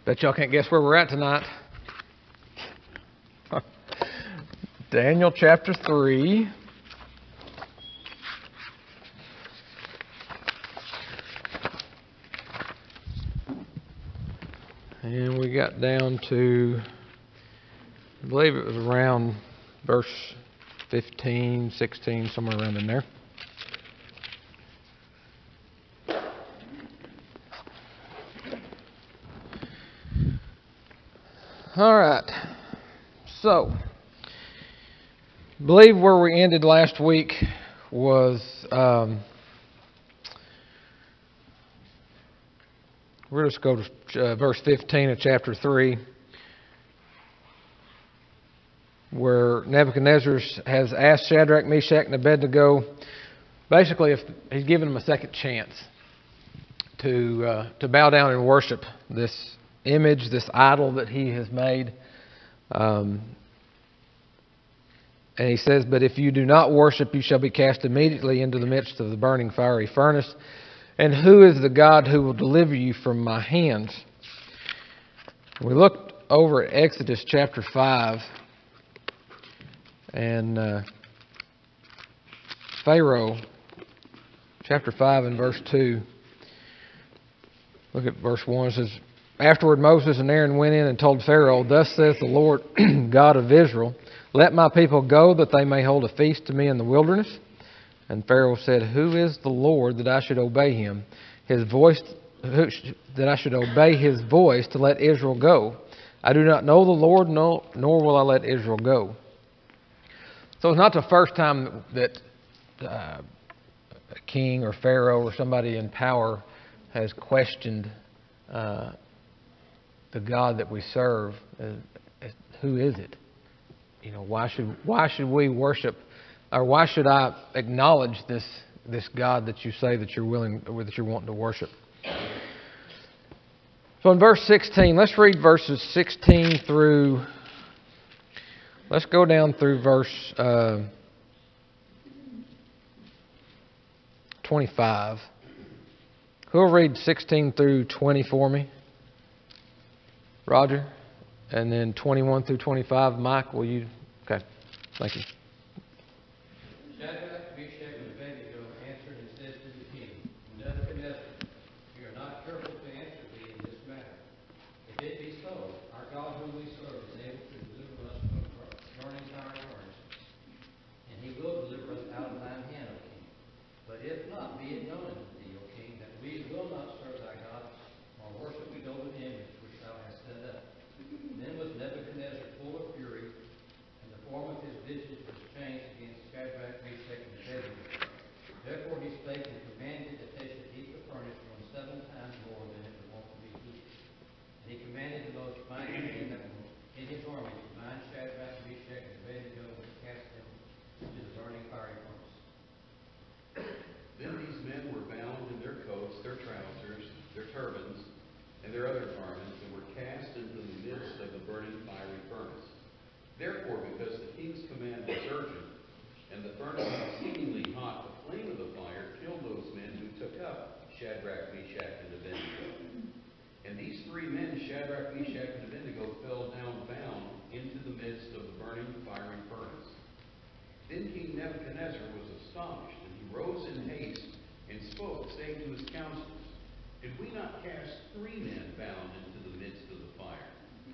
Bet y'all can't guess where we're at tonight. Daniel chapter 3. And we got down to, I believe it was around verse 15, 16, somewhere around in there. All right. So, I believe where we ended last week was we're just go to verse 15 of chapter 3, where Nebuchadnezzar has asked Shadrach, Meshach, and Abednego, basically, if he's given them a second chance to bow down and worship this image, this idol that he has made. And he says, but if you do not worship, you shall be cast immediately into the midst of the burning fiery furnace. And who is the God who will deliver you from my hands? We looked over at Exodus chapter 5. And Pharaoh, chapter 5 and verse 2. Look at verse 1. It says, afterward Moses and Aaron went in and told Pharaoh, thus says the Lord God of Israel, let my people go that they may hold a feast to me in the wilderness. And Pharaoh said, who is the Lord that I should obey him? That I should obey his voice to let Israel go. I do not know the Lord, nor will I let Israel go. So it's not the first time that a king or Pharaoh or somebody in power has questioned the God that we serve. Who is it? You know, why should we worship, or why should I acknowledge this God that you say that you're wanting to worship? So in verse 16, let's read verses 16 through. Let's go down through verse 25. Who'll read 16 through 20 for me? Roger. And then 21 through 25. Mike, will you? Okay. Thank you. Shadrach, Meshach, and Abednego answered and said to the king, Nebuchadnezzar, we are not careful to answer thee in this matter. If it be so, our God whom we serve is able to deliver us from burning fiery furnace, and he will deliver us out of thine hand, O king. But if not, be it known unto thee, O king, that we will not serve thy gods, nor worship the golden image which thou hast set up. Then was Nebuchadnezzar full of fury, and the form of his visage was changed against Shadrach, Meshach, and Abednego. Therefore he spake and commanded that they should heat the furnace 7 times more than it was wont to be heated. And he commanded the most mighty men that were in his army to bind Shadrach, Meshach, and Abednego and cast them into the burning fiery furnace. Then these men were bound in their coats, their trousers, their turbans, and their other garments, and were cast into the midst of the burning fiery furnace. Therefore, because the king's command was urgent, and the furnace was exceedingly hot, the flame of the fire killed those men who took up Shadrach, Meshach, and Abednego. And these 3 men, Shadrach, Meshach, and Abednego, fell down bound into the midst of the burning fiery furnace. Then King Nebuchadnezzar was astonished, and he rose in haste and spoke, saying to his counselors, did we not cast 3 men bound into the midst of the fire?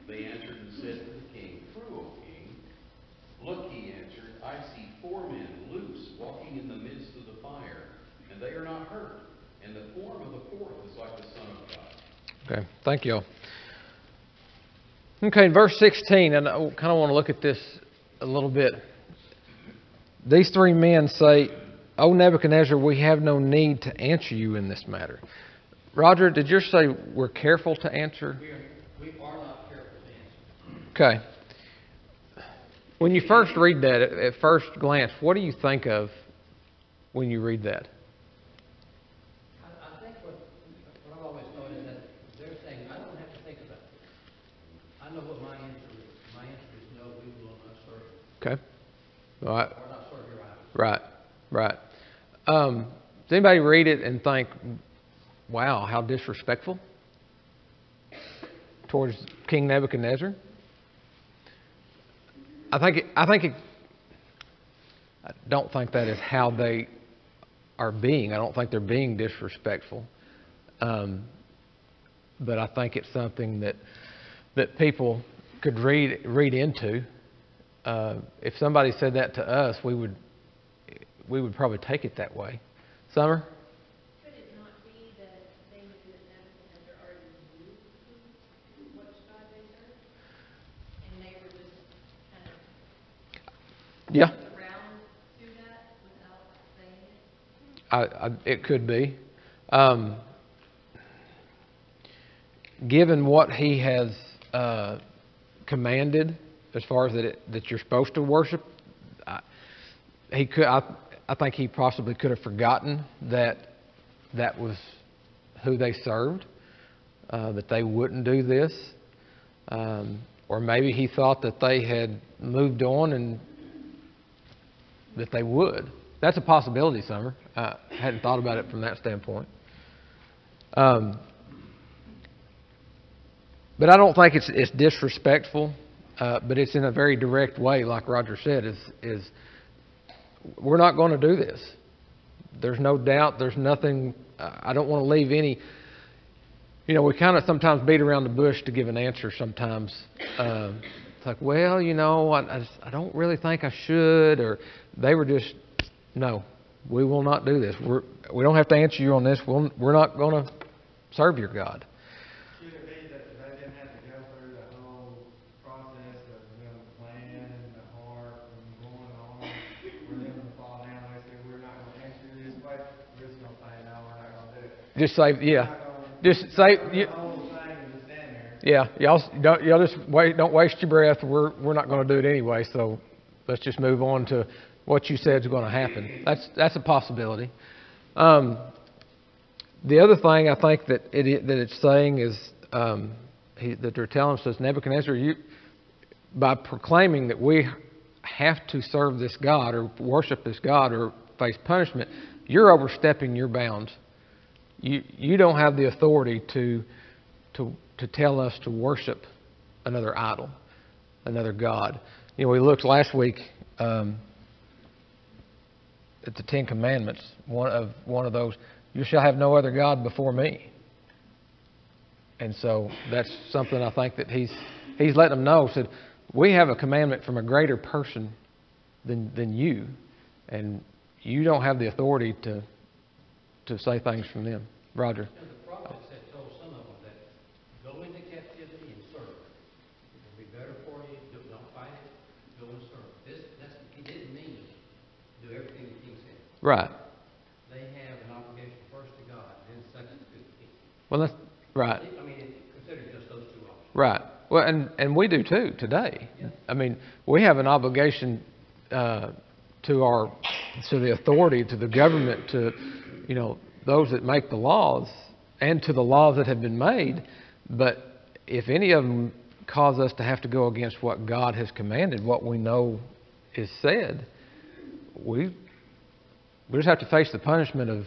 They answered and said to the king, true, O king. Look, he answered, I see 4 men loose, walking in the midst of the fire, and they are not hurt, and the form of the 4th is like the Son of God. Okay, thank you all. Okay, in verse 16, and I kind of want to look at this a little bit. These 3 men say, O Nebuchadnezzar, we have no need to answer you in this matter. Roger, did you say we're careful to answer? We are not careful to answer. Okay. When you first read that, at first glance, what do you think of when you read that? I think what I've always thought is that they're saying, I don't have to think about this. I know what my answer is. My answer is no, we will not serve you. Okay. All right. Or not serve your idols. Right. Right. Does anybody read it and think, wow, how disrespectful? towards King Nebuchadnezzar. I don't think that is how they are being. I don't think they're being disrespectful. But I think it's something that people could read into. If somebody said that to us, we would probably take it that way. Summer? Could it not be that they knew that Nebuchadnezzar already knew which God they served, and they were just kind of Yeah, around to that without saying it? it could be. Given what he has commanded, as far as that you're supposed to worship, I think he possibly could have forgotten that was who they served, that they wouldn't do this, or maybe he thought that they had moved on and that they would. That's a possibility, Summer. I hadn't thought about it from that standpoint. But I don't think it's disrespectful, but it's in a very direct way, like Roger said, is we're not going to do this. There's no doubt. There's nothing. I don't want to leave any. We kind of sometimes beat around the bush to give an answer sometimes. It's like, well, I don't really think I should, or they were just, no, we will not do this. We don't have to answer you on this. We're not going to serve your God. Should it be that they didn't have to go through the whole process of the plan and the heart and going on for them to fall down? They say, we're not going to answer you this way. We're just going to say, no, we're not going to do it. Just say, yeah. Just say, The whole thing is just in there. yeah. Y'all just wait. Don't waste your breath. We're not going to do it anyway. So let's just move on to what you said is going to happen. That's a possibility. The other thing I think that it's saying is that they're telling us, says, Nebuchadnezzar, by proclaiming that we have to serve this God or worship this God or face punishment, you're overstepping your bounds. You don't have the authority to tell us to worship another idol, another God. We looked last week at the Ten Commandments. One of those, you shall have no other God before me. And so that's something I think that he's letting them know. Said, we have a commandment from a greater person than you, and you don't have the authority to say things from them. Roger. And the prophets had told some of them that go into captivity and serve. It will be better for you. Don't fight it. Go and serve. He didn't mean do everything the king said. Right. They have an obligation first to God, then second to the king. Well, that's right. I mean, consider just those two options. Right. Well, and we do too today. Yeah. I mean, we have an obligation to the authority, to the government, to those that make the laws, and to the laws that have been made. But if any of them cause us to have to go against what God has commanded, what we know is said, we just have to face the punishment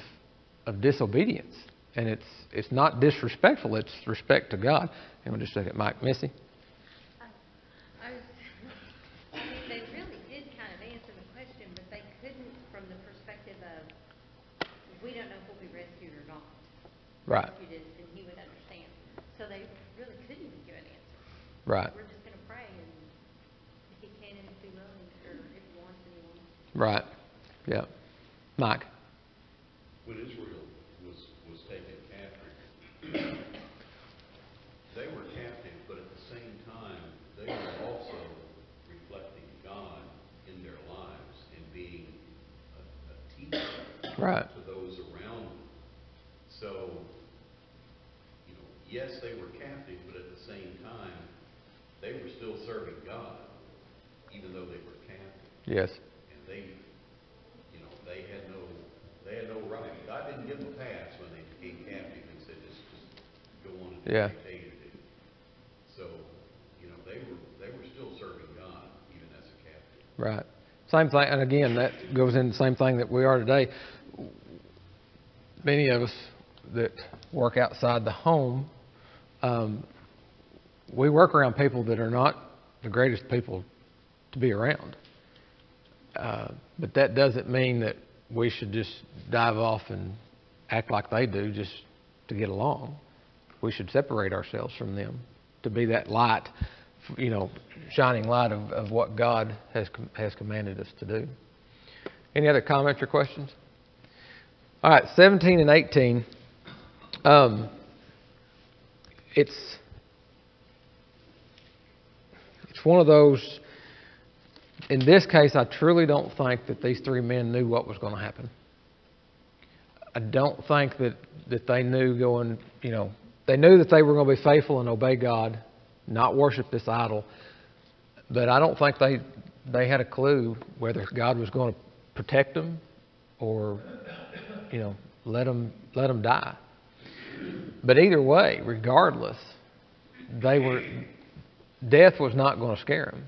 of disobedience. And it's not disrespectful, it's respect to God. Hang on just a second, Mike. Missy? I mean, they really did kind of answer the question, but they couldn't from the perspective of, we don't know if we'll be rescued or not. Right. Rescued and he would understand. So they really couldn't even give an answer. Right. We're just going to pray, and if he can and if he will, or if he wants and he wants. Right. Yeah. Mike? When Israel was taken captive, they were captive, but at the same time, they were also reflecting God in their lives and being a teacher Right. to those around them. So, yes, they were captive, but at the same time, they were still serving God, even though they were captive. Yes. And they had no right. God didn't give them a pass when they became captive and said, just go on and do Yeah. what they to do. So, they were still serving God, even as a captive. Right. Same thing, and again, that goes into the same thing that we are today. Many of us that work outside the home, we work around people that are not the greatest people to be around. But that doesn't mean that we should just dive off and act like they do just to get along. We should separate ourselves from them to be that light, shining light of what God has commanded us to do. Any other comments or questions? All right, 17 and 18. It's one of those. In this case, I truly don't think that these three men knew what was going to happen. I don't think that they knew they knew that they were going to be faithful and obey God, not worship this idol. But I don't think they had a clue whether God was going to protect them or, let them die. But either way, regardless, death was not going to scare them.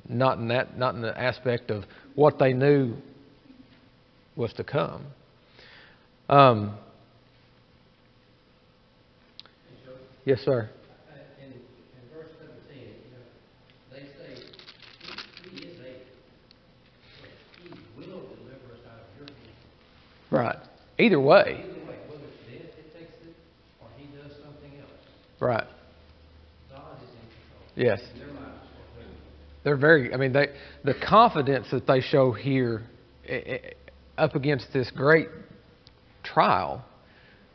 Not in the aspect of what they knew was to come. Yes, sir. In verse 17, they say, He is able. He will deliver us out of your hand. Right. Either way. Either way, whether it's death that takes it or He does something else, Right. God is in control. Yes. And their lives are clear. They're the confidence that they show here up against this great trial,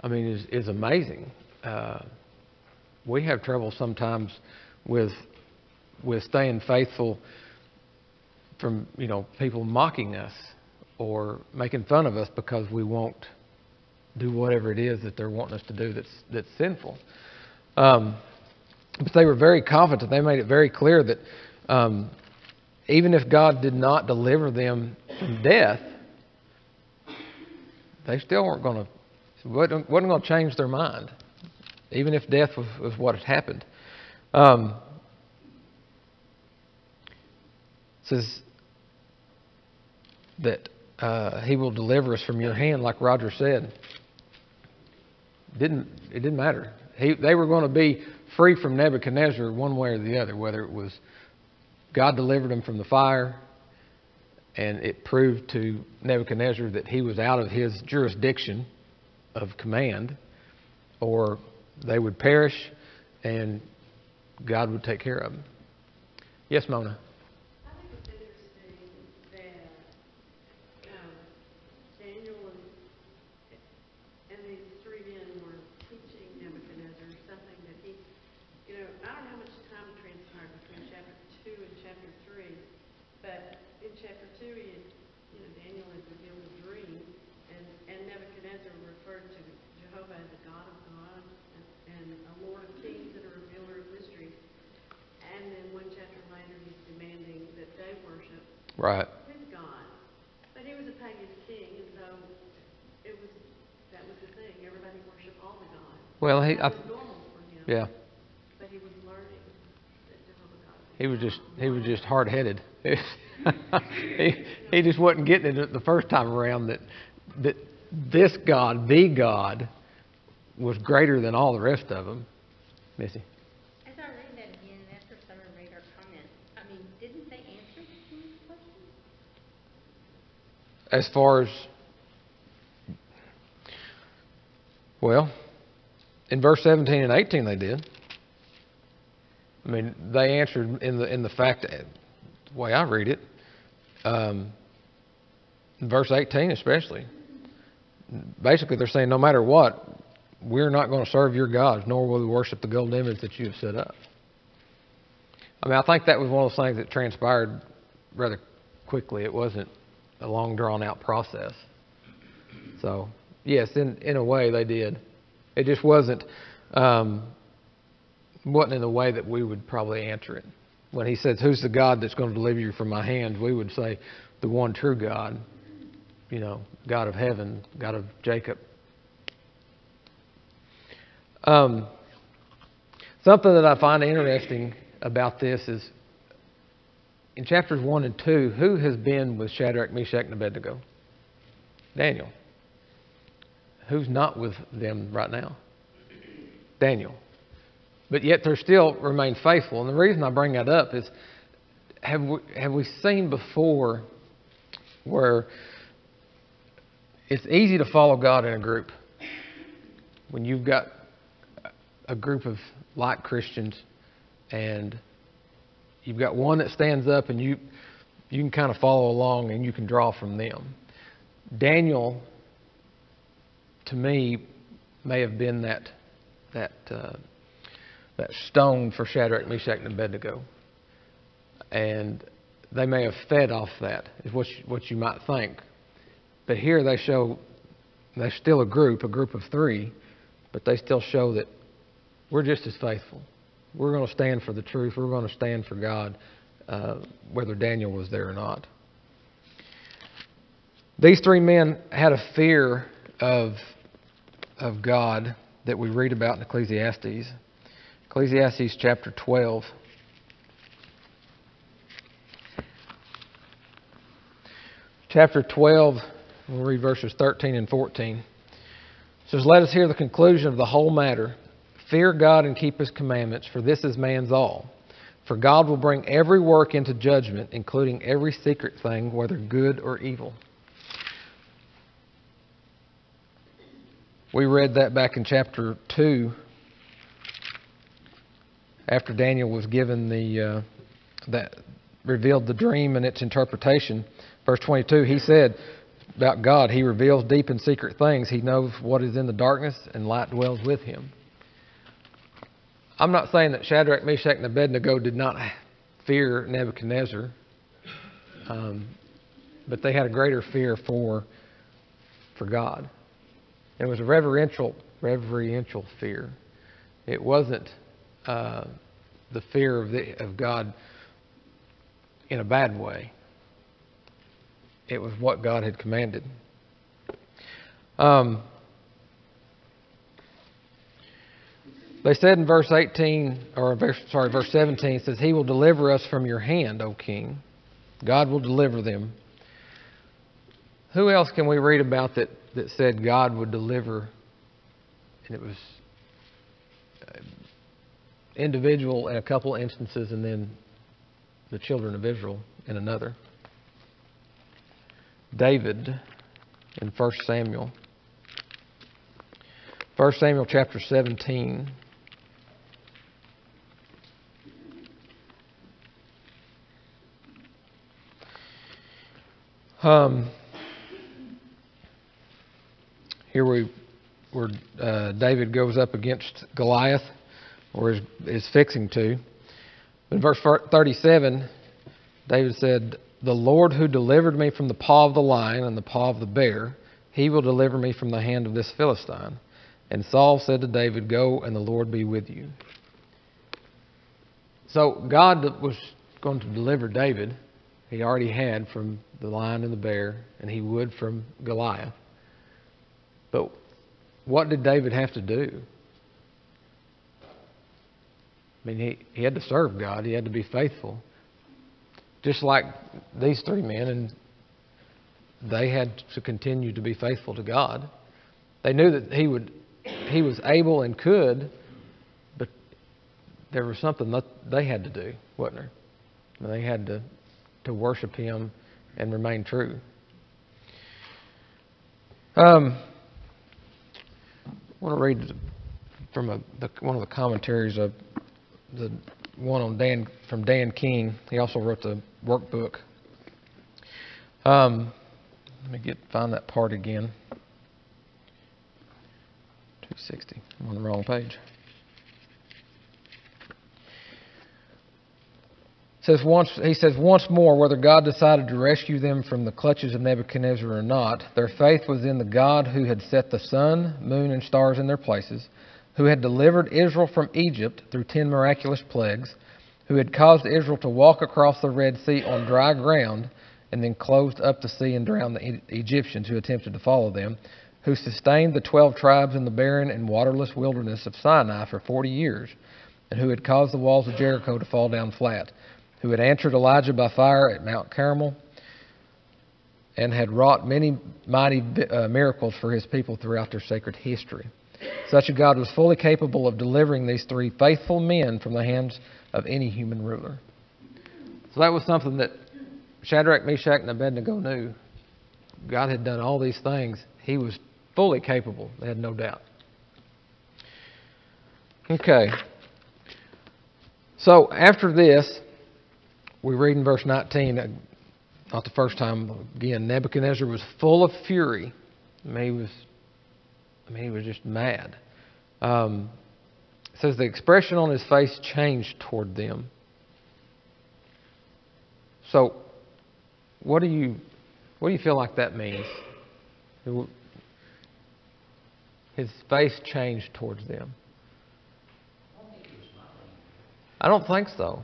is amazing. We have trouble sometimes with staying faithful from, people mocking us or making fun of us because we won't do whatever it is that they're wanting us to do that's sinful. But they were very confident. They made it very clear that even if God did not deliver them from death, they still wasn't going to change their mind, even if death was what had happened. It says that He will deliver us from your hand, like Roger said. It didn't matter. They were going to be free from Nebuchadnezzar one way or the other, whether it was God delivered them from the fire and it proved to Nebuchadnezzar that he was out of his jurisdiction of command, or they would perish and God would take care of them. Yes, Mona? I think it's interesting that Daniel and these three men were teaching Nebuchadnezzar something that he, I don't know how much time transpired between chapter 2 and chapter 3, but in chapter 2, Daniel had revealed a dream, and Nebuchadnezzar referred to Jehovah as a God of gods and a Lord of kings and a revealer of mysteries. And then one chapter later, he's demanding that they worship his God. But he was a pagan king, and so that was the thing. Everybody worshiped all the gods. Well, that was normal for him. Yeah. But he was learning that Jehovah God He was just hard-headed. he just wasn't getting it the first time around that this God, the God, was greater than all the rest of them. Missy? As I read that again, after Summer read our comments, didn't they answer the king's question? As far as, in verse 17 and 18 they did. They answered in the fact that, the way I read it, in verse 18 especially. Basically, they're saying, no matter what, we're not going to serve your gods, nor will we worship the golden image that you have set up. I think that was one of those things that transpired rather quickly. It wasn't a long, drawn-out process. So, yes, in a way they did. It just wasn't in the way that we would probably answer it. When he says, who's the God that's going to deliver you from my hand, we would say, the one true God, God of heaven, God of Jacob. Something that I find interesting about this is, in chapters 1 and 2, who has been with Shadrach, Meshach, and Abednego? Daniel. Who's not with them right now? Daniel. but yet they still remain faithful. And the reason I bring that up is, have we seen before where it's easy to follow God in a group when you've got a group of like Christians and you've got one that stands up and you can kind of follow along and you can draw from them. Daniel, to me, may have been that stone for Shadrach, Meshach, and Abednego, and they may have fed off that, is what you might think. But here they show they're still a group of three, but they still show that we're just as faithful. We're going to stand for the truth. We're going to stand for God, whether Daniel was there or not. These three men had a fear of God that we read about in Ecclesiastes. Ecclesiastes chapter 12. Chapter 12, we'll read verses 13 and 14. It says, "Let us hear the conclusion of the whole matter. Fear God and keep His commandments, for this is man's all. For God will bring every work into judgment, including every secret thing, whether good or evil." We read that back in chapter 2, after Daniel was given that revealed the dream and its interpretation. Verse 22, he said about God, He reveals deep and secret things. He knows what is in the darkness, and light dwells with Him. I'm not saying that Shadrach, Meshach, and Abednego did not fear Nebuchadnezzar, but they had a greater fear for God. It was a reverential fear. It wasn't the fear of God in a bad way. It was what God had commanded. They said in verse 17, it says, "He will deliver us from your hand, O king." God will deliver them. Who else can we read about that said God would deliver? And it was individual in a couple instances, and then the children of Israel in another. David in 1 Samuel. 1 Samuel chapter 17. Here where David goes up against Goliath, or is fixing to. In verse 37, David said, "The Lord who delivered me from the paw of the lion and the paw of the bear, He will deliver me from the hand of this Philistine." And Saul said to David, "Go, and the Lord be with you." So God was going to deliver David. He already had from the lion and the bear, and He would from Goliath. But what did David have to do? I mean, he had to serve God. He had to be faithful. Just like these three men, and they had to continue to be faithful to God. They knew that He was able and could, but there was something that they had to do, wasn't there? They had to worship Him and remain true. I want to read from one of the commentaries of the one on from Dan King. He also wrote the workbook. Let me find that part again. 260. I'm on the wrong page. He says, "Once more, whether God decided to rescue them from the clutches of Nebuchadnezzar or not, their faith was in the God who had set the sun, moon, and stars in their places, who had delivered Israel from Egypt through 10 miraculous plagues, who had caused Israel to walk across the Red Sea on dry ground, and then closed up the sea and drowned the Egyptians who attempted to follow them, who sustained the 12 tribes in the barren and waterless wilderness of Sinai for 40 years, and who had caused the walls of Jericho to fall down flat, who had answered Elijah by fire at Mount Carmel, and had wrought many mighty miracles for His people throughout their sacred history. Such a God was fully capable of delivering these three faithful men from the hands of any human ruler. So that was something that Shadrach, Meshach, and Abednego knew. God had done all these things. He was fully capable. They had no doubt. Okay. So after this, we read in verse 19, not the first time, again, Nebuchadnezzar was full of fury. He was just mad. It says the expression on his face changed toward them. So, what do you feel like that means? His face changed towards them. I don't think so.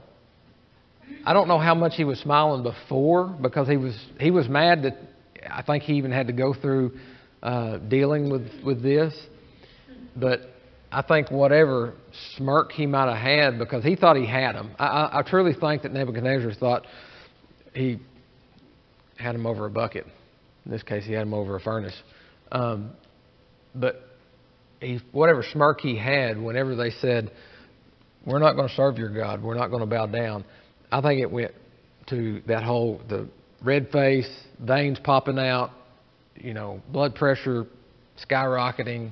I don't know how much he was smiling before, because he was mad that I think he even had to go through dealing with this. But I think whatever smirk he might have had, because he thought he had him. I truly think that Nebuchadnezzar thought he had him over a bucket. In this case, he had him over a furnace. But whatever smirk he had whenever they said, "We're not going to serve your God. We're not going to bow down," I think it went to that whole, the red face, veins popping out, blood pressure skyrocketing.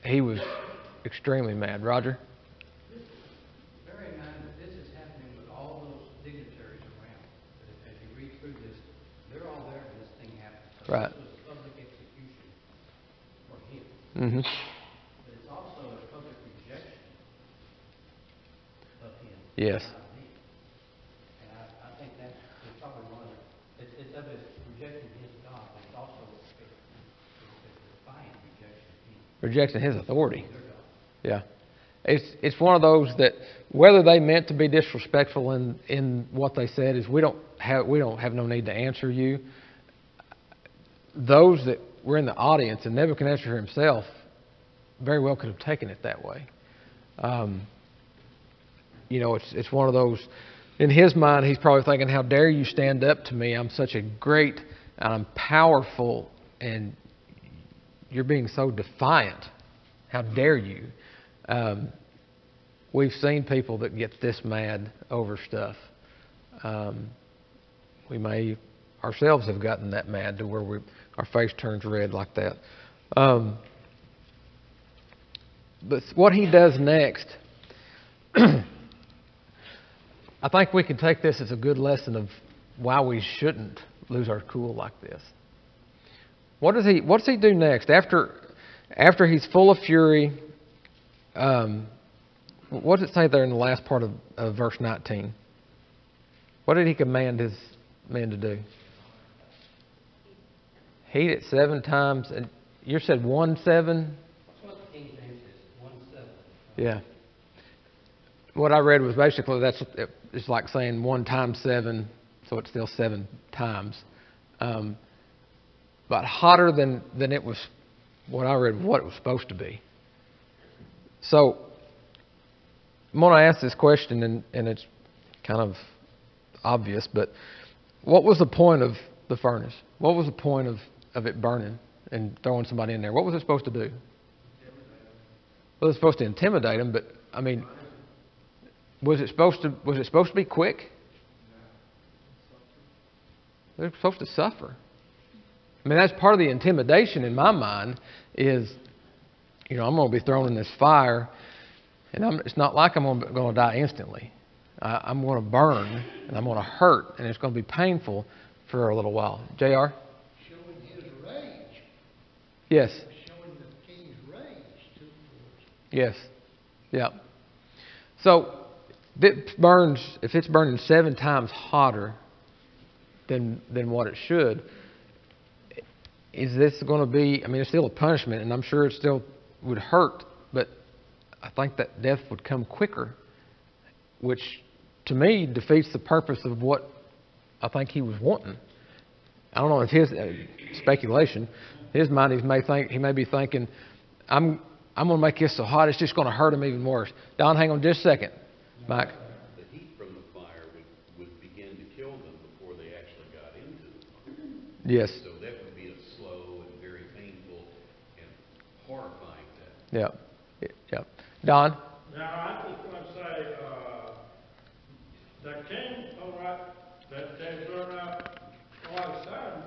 He was extremely mad. Roger? Bear in mind that this is happening with all those dignitaries around. But as you read through this, they're all there when this thing happened. So Right. This was a public execution for him. Mm-hmm. But it's also a public rejection of him. Yes. Not me. And I think that's probably one of the, it's of his rejecting his God, but it's also a defiant rejection of him. Rejecting his authority. Their God. Yeah. It's one of those that whether they meant to be disrespectful in what they said is we don't have no need to answer you. Those that were in the audience and Nebuchadnezzar himself very well could have taken it that way. It's one of those. In his mind, he's probably thinking, "How dare you stand up to me? I'm such a great and I'm powerful, and you're being so defiant. How dare you?" We've seen people that get this mad over stuff. We may ourselves have gotten that mad to where our face turns red like that. But what he does next, I think we can take this as a good lesson of why we shouldn't lose our cool like this. What does he do next? After he's full of fury, what does it say there in the last part of verse 19? What did he command his men to do? Heat it 7 times. And you said 1 7? That's what the King James is, 1-7. Yeah. What I read was basically it's like saying 1 times 7, so it's still 7 times. But hotter than it was, what I read, what it was supposed to be. So I'm going to ask this question, and it's kind of obvious, but what was the point of the furnace? What was the point of it burning and throwing somebody in there? What was it supposed to do? Well, it was supposed to intimidate them, but I mean, was it supposed to be quick? They're supposed to suffer. I mean, that's part of the intimidation in my mind is, I'm going to be thrown in this fire, and it's not like I'm going to die instantly. I'm going to burn, and I'm going to hurt, and it's going to be painful for a little while. JR? Showing his rage. Yes. Showing the king's rage too. Yes. Yeah. So if it's burning 7 times hotter than what it should, is this going to be, it's still a punishment, and I'm sure it still would hurt, but I think that death would come quicker, which to me defeats the purpose of what I think he was wanting. I don't know if his speculation, his mind, he may be thinking, I'm going to make this so hot it's just going to hurt him even worse. Don, hang on just a second. Mike. The heat from the fire would begin to kill them before they actually got into the fire. Yes. So that would be a slow and very painful and Yep. Yep. Don? Now, I'm just going to say, the king, all right, that they burn up all of a sudden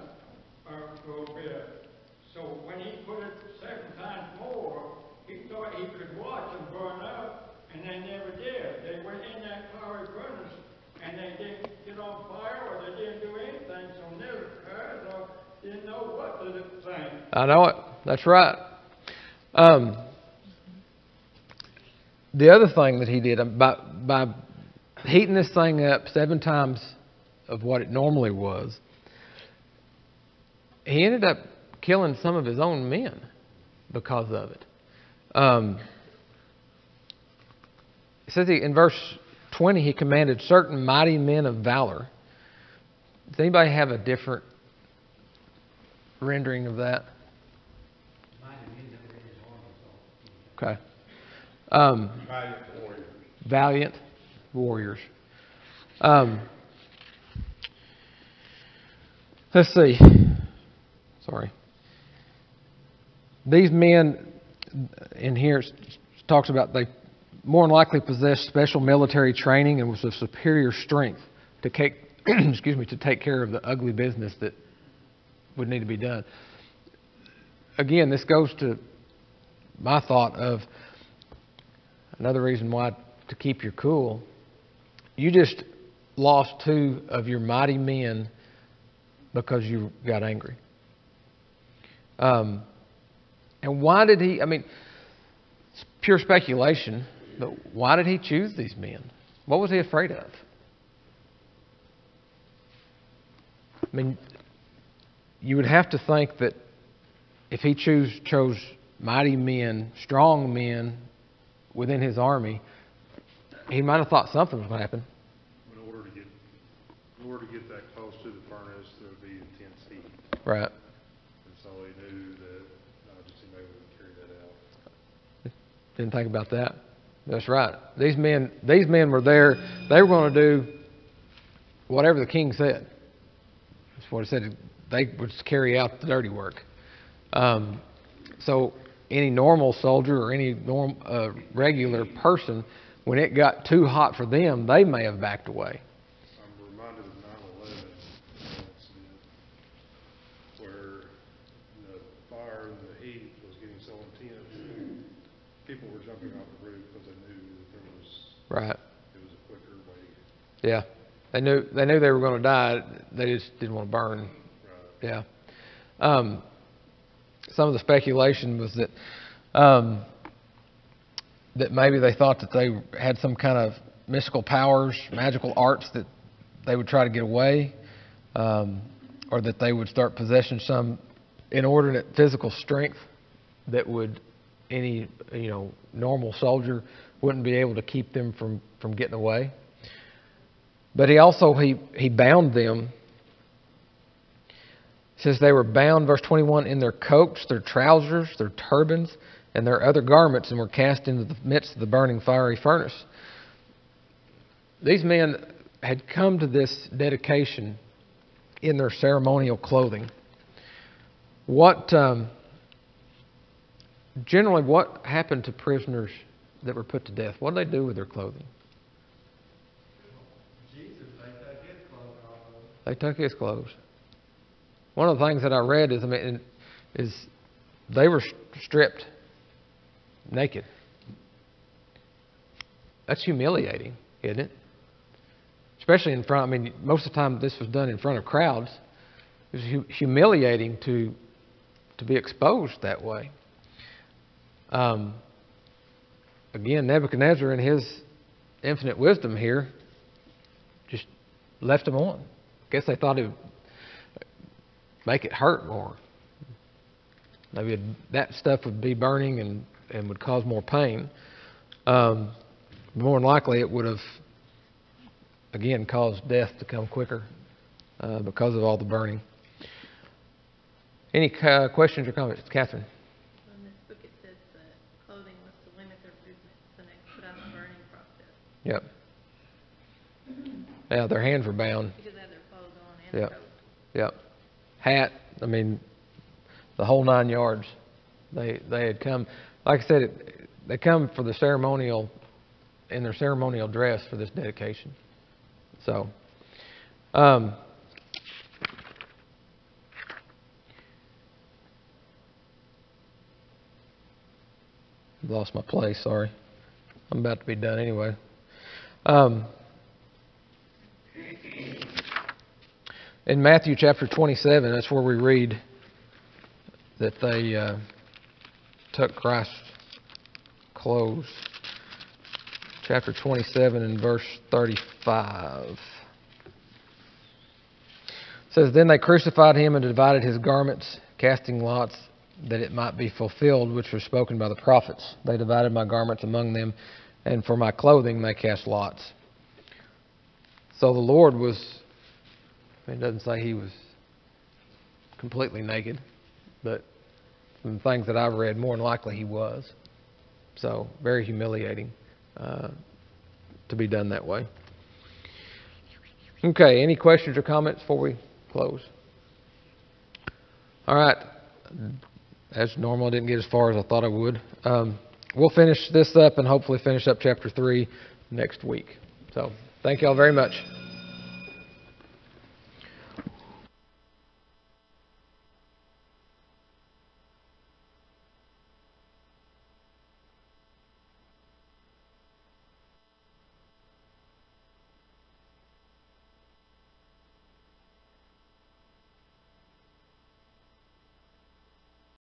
for a bit. So when he put it 7 times more, he thought he could watch them burn up, and they never did. They went in that fiery furnace, and they didn't get on fire, or they didn't do anything, so never heard or didn't know what to think. I know it. That's right. The other thing that he did, by heating this thing up 7 times of what it normally was, he ended up killing some of his own men because of it. It says in verse 20, he commanded certain mighty men of valor. Does anybody have a different rendering of that? Okay. Valiant warriors. Let's see. Sorry. These men in here talks about they more than likely possessed special military training and was of superior strength to take, to take care of the ugly business that would need to be done. Again, this goes to my thought of another reason why to keep your cool. You just lost 2 of your mighty men because you got angry. And why did he, it's pure speculation, but why did he choose these men? What was he afraid of? You would have to think that if he chose mighty men, strong men within his army, he might have thought something was going to happen. In order to get that close to the furnace, there would be intense heat. Right. And so he knew that not just anybody would carry that out. Didn't think about that. That's right. These men were there. They were going to do whatever the king said. That's what it said. They would carry out the dirty work. So any normal soldier or any regular person, when it got too hot for them, they may have backed away. I'm reminded of 9/11 incident where the fire and the heat was getting so intense, people were jumping off the roof because they knew that there was Right. It was a quicker way. Yeah. They knew they were going to die. They just didn't want to burn. Right. Yeah. Some of the speculation was that that maybe they thought that they had some kind of mystical powers, magical arts that they would try to get away, or that they would start possessing some inordinate physical strength that would any normal soldier wouldn't be able to keep them from getting away. But he bound them. It says they were bound, verse 21, in their coats, their trousers, their turbans, and their other garments, and were cast into the midst of the burning fiery furnace. These men had come to this dedication in their ceremonial clothing. Generally, what happened to prisoners that were put to death? What did they do with their clothing? Jesus, they took his clothes off of him. They took his clothes. One of the things that I read is they were stripped naked. That's humiliating, isn't it? Especially in front. Most of the time this was done in front of crowds. It was humiliating to be exposed that way. Again, Nebuchadnezzar, in his infinite wisdom here, just left them on. I guess they thought it would make it hurt more. Maybe that stuff would be burning and would cause more pain. More than likely, it would have, again, caused death to come quicker because of all the burning. Any questions or comments? Catherine? In this book it says that clothing was to limit their movements when they put out the burning process. Yep. Yeah, their hands were bound. Because they had their clothes on and Yep. coat. Yep. Hat, the whole 9 yards. They had come. like I said, they come for the ceremonial, in their ceremonial dress for this dedication. So, lost my place, sorry. I'm about to be done anyway. In Matthew chapter 27, that's where we read that they took Christ's clothes. Chapter 27 and verse 35. It says, "Then they crucified him and divided his garments, casting lots, that it might be fulfilled, which was spoken by the prophets. They divided my garments among them, and for my clothing they cast lots." So the Lord was, it doesn't say he was completely naked, but from the things that I've read, more than likely he was. So very humiliating to be done that way. Okay, any questions or comments before we close? All right. As normal, I didn't get as far as I thought I would. We'll finish this up and hopefully finish up chapter 3 next week. So thank you all very much.